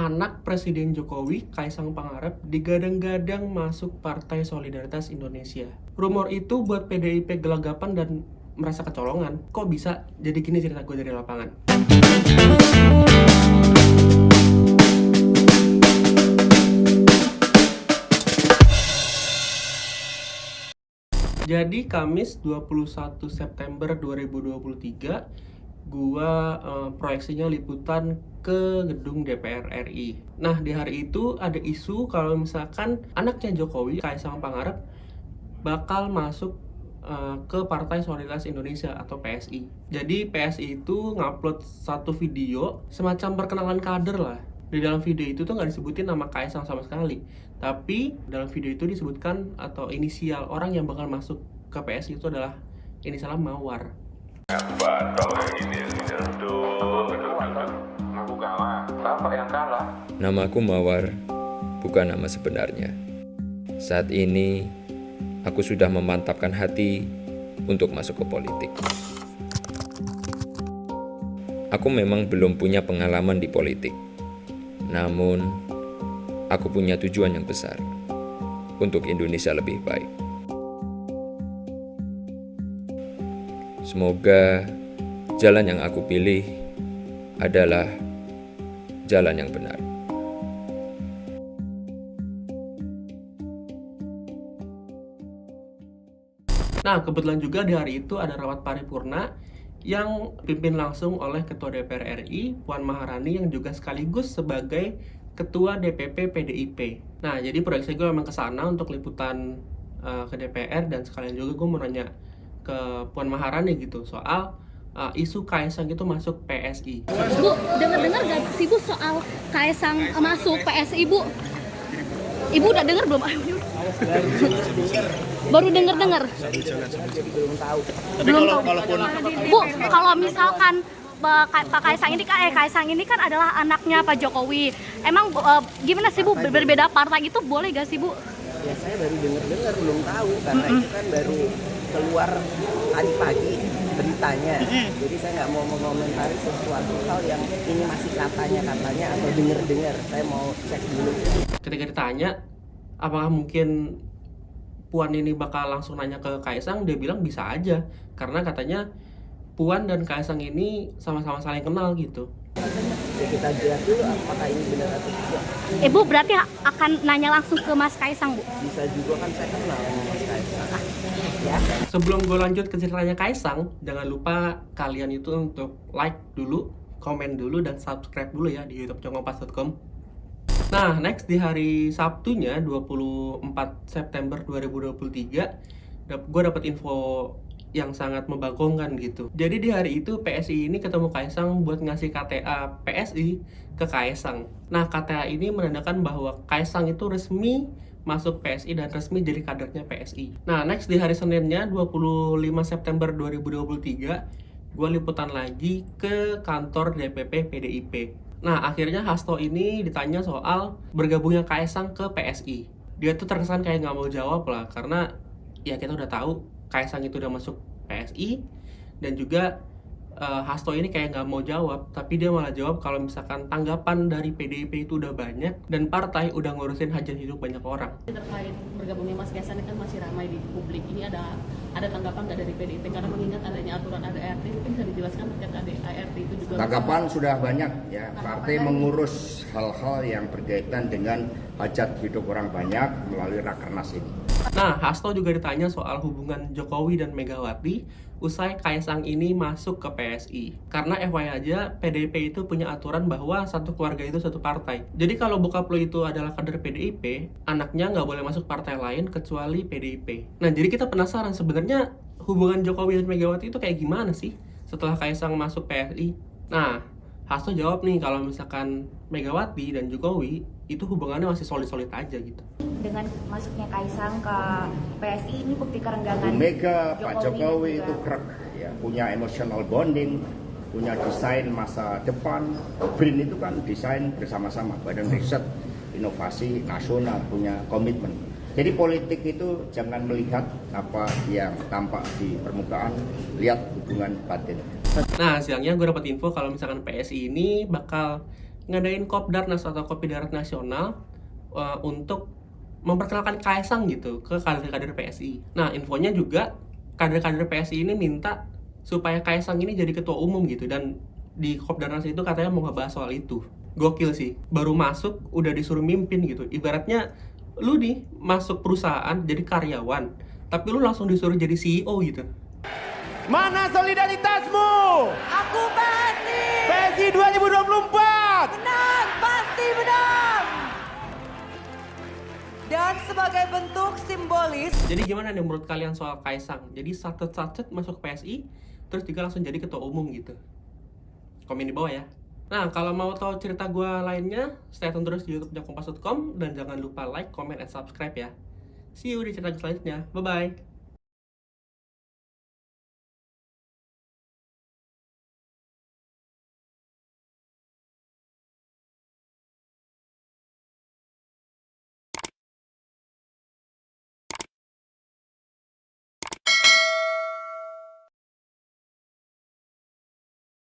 anak Presiden Jokowi, Kaisang Pangarep, digadang-gadang masuk Partai Solidaritas Indonesia. Rumor itu buat PDIP gelagapan dan merasa kecolongan. Kok bisa? Jadi gini cerita gue dari lapangan. Jadi Kamis 21 September 2023, gua proyeksinya liputan ke gedung DPR RI. Nah, di hari itu ada isu kalau misalkan anaknya Jokowi, Kaisang Pangarep, bakal masuk ke Partai Solidaritas Indonesia atau PSI. Jadi PSI itu ngupload satu video semacam perkenalan kader lah. Di dalam video itu tuh nggak disebutin nama Kaisang sama sekali, tapi dalam video itu disebutkan atau inisial orang yang bakal masuk ke PSI itu adalah inisialnya Mawar. Aku kalah. Bapak yang kalah. Namaku Mawar, bukan nama sebenarnya. Saat ini, aku sudah memantapkan hati untuk masuk ke politik. Aku memang belum punya pengalaman di politik. Namun, aku punya tujuan yang besar untuk Indonesia lebih baik. Semoga jalan yang aku pilih adalah jalan yang benar. Nah, kebetulan juga di hari itu ada rapat paripurna yang dipimpin langsung oleh Ketua DPR RI, Puan Maharani, yang juga sekaligus sebagai Ketua DPP PDIP. Nah, jadi proyeksi gue memang ke sana untuk liputan ke DPR, dan sekalian juga gue mau nanya ke Puan Maharani gitu soal isu Kaisang itu masuk PSI. Bu, dengar-dengar gak sih Bu soal Kaisang masuk PSI, Bu? Ibu udah dengar belum? Baru dengar. Belum tahu. Bu, kalau misalkan Pak Kaisang ini kan adalah anaknya Pak Jokowi. Emang gimana sih Bu, berbeda partai itu boleh gak sih Bu? Ya saya baru dengar belum tahu karena itu kan baru keluar tadi pagi beritanya. Jadi saya nggak mau mengomentari sesuatu hal yang ini masih katanya atau dengar. Saya mau cek dulu. Ketika ditanya apakah mungkin Puan ini bakal langsung nanya ke Kaisang, dia bilang bisa aja karena katanya Puan dan Kaisang ini sama-sama saling kenal gitu. Ya kita lihat dulu apakah ini benar atau tidak. Ibu berarti akan nanya langsung ke Mas Kaisang, Bu? Bisa juga kan saya kenal sama Mas Kaisang. Ya. Sebelum gue lanjut ke ceritanya Kaisang, jangan lupa kalian itu untuk like dulu, komen dulu, dan subscribe dulu ya di youtube.compas.com. Nah, next di hari Sabtunya 24 September 2023, gue dapet info yang sangat membagongkan gitu. Jadi di hari itu PSI ini ketemu Kaisang buat ngasih KTA PSI ke Kaisang. Nah, KTA ini menandakan bahwa Kaisang itu resmi masuk PSI dan resmi jadi kadernya PSI. Nah, next di hari Seninnya 25 September 2023, gue liputan lagi ke kantor DPP PDIP. Nah, akhirnya Hasto ini ditanya soal bergabungnya Kaisang ke PSI. Dia tuh terkesan kayak nggak mau jawab lah, karena ya kita udah tahu Kaisang itu udah masuk PSI, dan juga Hasto ini kayak nggak mau jawab, tapi dia malah jawab kalau misalkan tanggapan dari PDIP itu udah banyak dan partai udah ngurusin hajat hidup banyak orang. Terkait bergabungnya Mas Kaisang ini kan masih ramai di publik. Ini ada tanggapan nggak dari PDIP karena mengingat adanya aturan ADART, mungkin bisa dijelaskan terkait ADART itu juga. Tanggapan sudah banyak ya, partai mengurus hal-hal yang berkaitan dengan hajat hidup orang banyak melalui Rakernas ini. Nah, Hasto juga ditanya soal hubungan Jokowi dan Megawati usai Kaisang ini masuk ke PSI. Karena FYI aja, PDIP itu punya aturan bahwa satu keluarga itu satu partai. Jadi kalau bokap lo itu adalah kader PDIP, anaknya nggak boleh masuk partai lain kecuali PDIP. Nah, jadi kita penasaran sebenarnya hubungan Jokowi dan Megawati itu kayak gimana sih setelah Kaisang masuk PSI? Nah, Hasto jawab nih kalau misalkan Megawati dan Jokowi itu hubungannya masih solid-solid aja gitu. Dengan masuknya Kaisang ke PSI ini bukti kerenggangan Bu Mega, Pak Jokowi juga. itu krek ya, punya emotional bonding, punya desain masa depan. BRIN itu kan desain bersama-sama, Badan Riset Inovasi Nasional, punya komitmen. Jadi politik itu jangan melihat apa yang tampak di permukaan, lihat hubungan batin. Nah, siangnya gue dapat info kalau misalkan PSI ini bakal ngadain Kopdarnas atau Kopi Darat Nasional untuk memperkenalkan Kaisang gitu ke kader-kader PSI. Nah, infonya juga kader-kader PSI ini minta supaya Kaisang ini jadi ketua umum gitu, dan di Kopdarnas itu katanya mau ngebahas soal itu. Gokil sih, baru masuk udah disuruh mimpin gitu. Ibaratnya lu nih masuk perusahaan jadi karyawan, tapi lu langsung disuruh jadi CEO gitu. Mana solidaritasmu? Aku PSI. PSI 2024. Menang, pasti menang. Dan sebagai bentuk simbolis. Jadi gimana nih menurut kalian soal Kaisang? Jadi sacet-sacet masuk PSI, terus juga langsung jadi ketua umum gitu. Komen di bawah ya. Nah, kalau mau tahu cerita gue lainnya, stay tune terus di youtube.kompas.com dan jangan lupa like, comment, and subscribe ya. See you di cerita selanjutnya. Bye-bye.